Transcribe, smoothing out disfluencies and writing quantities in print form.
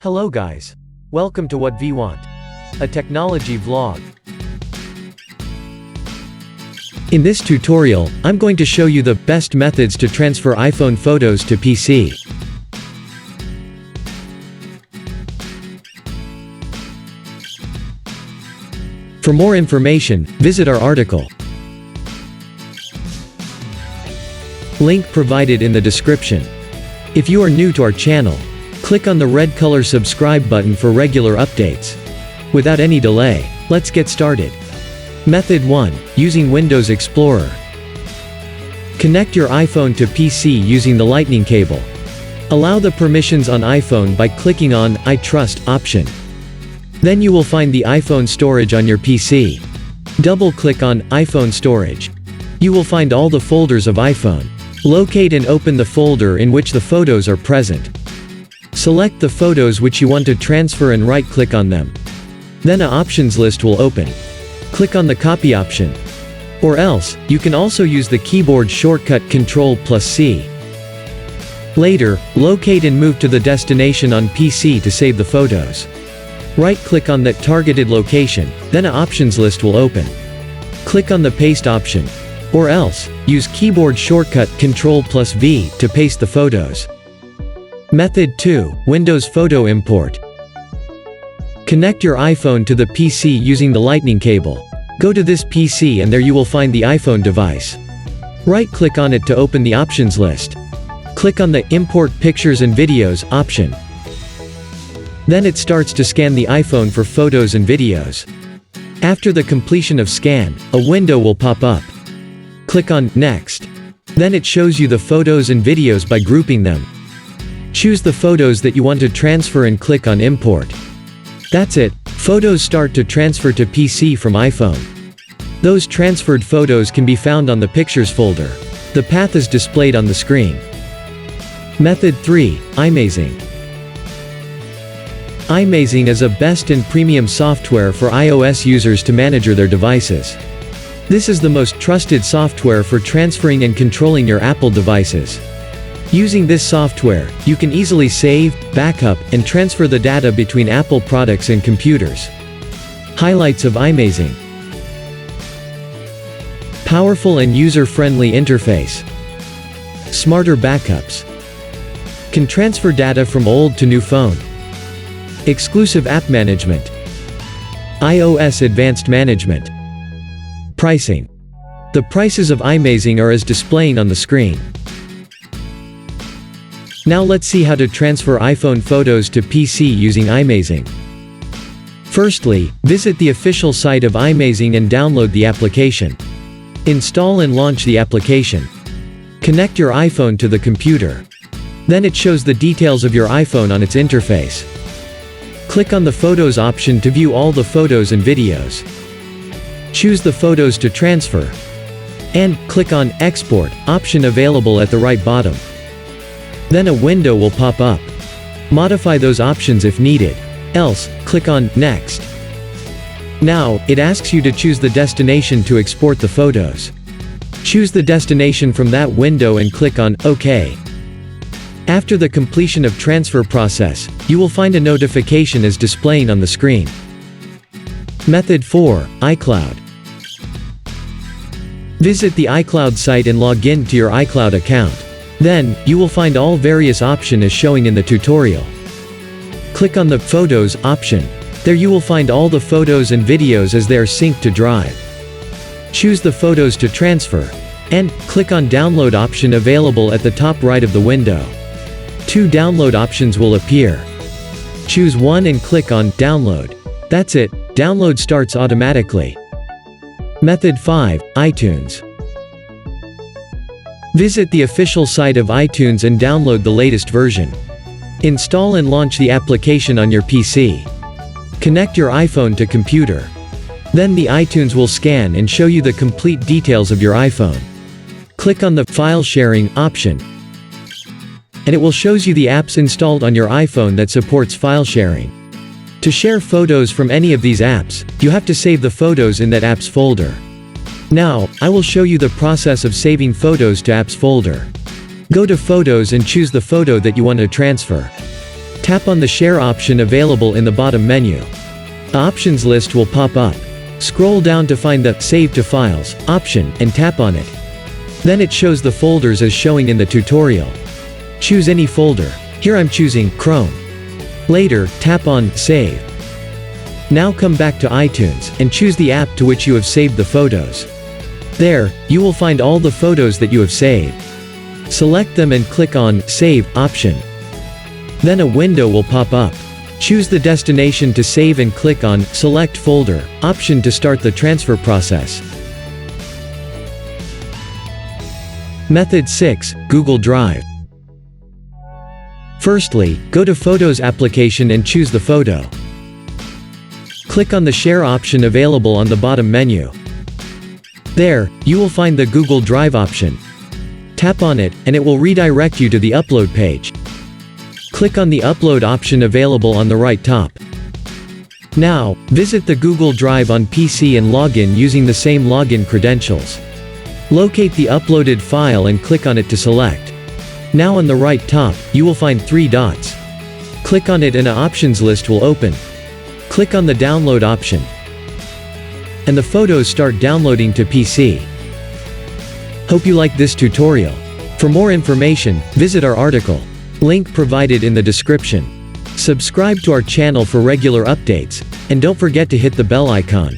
Hello guys. Welcome to WhatVwant, a technology vlog. In this tutorial, I'm going to show you the best methods to transfer iPhone photos to PC. For more information, visit our article. Link provided in the description. If you are new to our channel, click on the red color subscribe button for regular updates. Without any delay, let's get started. Method 1. Using Windows Explorer. Connect your iPhone to PC using the Lightning cable. Allow the permissions on iPhone by clicking on I Trust option. Then you will find the iPhone storage on your PC. Double-click on iPhone storage. You will find all the folders of iPhone. Locate and open the folder in which the photos are present. Select the photos which you want to transfer and right-click on them. Then an options list will open. Click on the copy option. Or else, you can also use the keyboard shortcut Ctrl+C. Later, locate and move to the destination on PC to save the photos. Right-click on that targeted location, then an options list will open. Click on the paste option. Or else, use keyboard shortcut Ctrl+V to paste the photos. Method 2. Windows Photo Import. Connect your iPhone to the PC using the Lightning cable. Go to this PC and there you will find the iPhone device. Right-click on it to open the options list. Click on the Import Pictures and Videos option. Then it starts to scan the iPhone for photos and videos. After the completion of scan, a window will pop up. Click on Next. Then it shows you the photos and videos by grouping them. Choose the photos that you want to transfer and click on Import. That's it, photos start to transfer to PC from iPhone. Those transferred photos can be found on the Pictures folder. The path is displayed on the screen. Method 3. iMazing. iMazing is a best and premium software for iOS users to manage their devices. This is the most trusted software for transferring and controlling your Apple devices. Using this software, you can easily save, backup, and transfer the data between Apple products and computers. Highlights of iMazing. Powerful and user-friendly interface. Smarter backups. Can transfer data from old to new phone. Exclusive app management. iOS advanced management. Pricing. The prices of iMazing are as displayed on the screen. Now let's see how to transfer iPhone photos to PC using iMazing. Firstly, visit the official site of iMazing and download the application. Install and launch the application. Connect your iPhone to the computer. Then it shows the details of your iPhone on its interface. Click on the Photos option to view all the photos and videos. Choose the photos to transfer. And click on Export option available at the right bottom. Then a window will pop up. Modify those options if needed. Else, click on Next. Now, it asks you to choose the destination to export the photos. Choose the destination from that window and click on OK. After the completion of transfer process, you will find a notification as displaying on the screen. Method 4. iCloud. Visit the iCloud site and log in to your iCloud account. Then, you will find all various options as showing in the tutorial. Click on the Photos option. There you will find all the photos and videos as they are synced to Drive. Choose the photos to transfer. And, click on Download option available at the top right of the window. Two download options will appear. Choose one and click on Download. That's it, download starts automatically. Method 5. iTunes. Visit the official site of iTunes and download the latest version. Install and launch the application on your PC. Connect your iPhone to computer. Then the iTunes will scan and show you the complete details of your iPhone. Click on the File Sharing option. And it will shows you the apps installed on your iPhone that supports file sharing. To share photos from any of these apps, you have to save the photos in that apps folder. Now, I will show you the process of saving photos to apps folder. Go to Photos and choose the photo that you want to transfer. Tap on the Share option available in the bottom menu. The options list will pop up. Scroll down to find the Save to Files option and tap on it. Then it shows the folders as showing in the tutorial. Choose any folder. Here I'm choosing Chrome. Later, tap on Save. Now come back to iTunes and choose the app to which you have saved the photos. There, you will find all the photos that you have saved. Select them and click on Save option. Then a window will pop up. Choose the destination to save and click on Select Folder option to start the transfer process. Method 6, Google Drive. Firstly, go to Photos application and choose the photo. Click on the Share option available on the bottom menu. There, you will find the Google Drive option. Tap on it, and it will redirect you to the upload page. Click on the Upload option available on the right top. Now, visit the Google Drive on PC and log in using the same login credentials. Locate the uploaded file and click on it to select. Now on the right top, you will find 3 dots. Click on it and an options list will open. Click on the Download option. And the photos start downloading to PC. Hope you like this tutorial. For more information, visit our article. Link provided in the description. Subscribe to our channel for regular updates, and don't forget to hit the bell icon.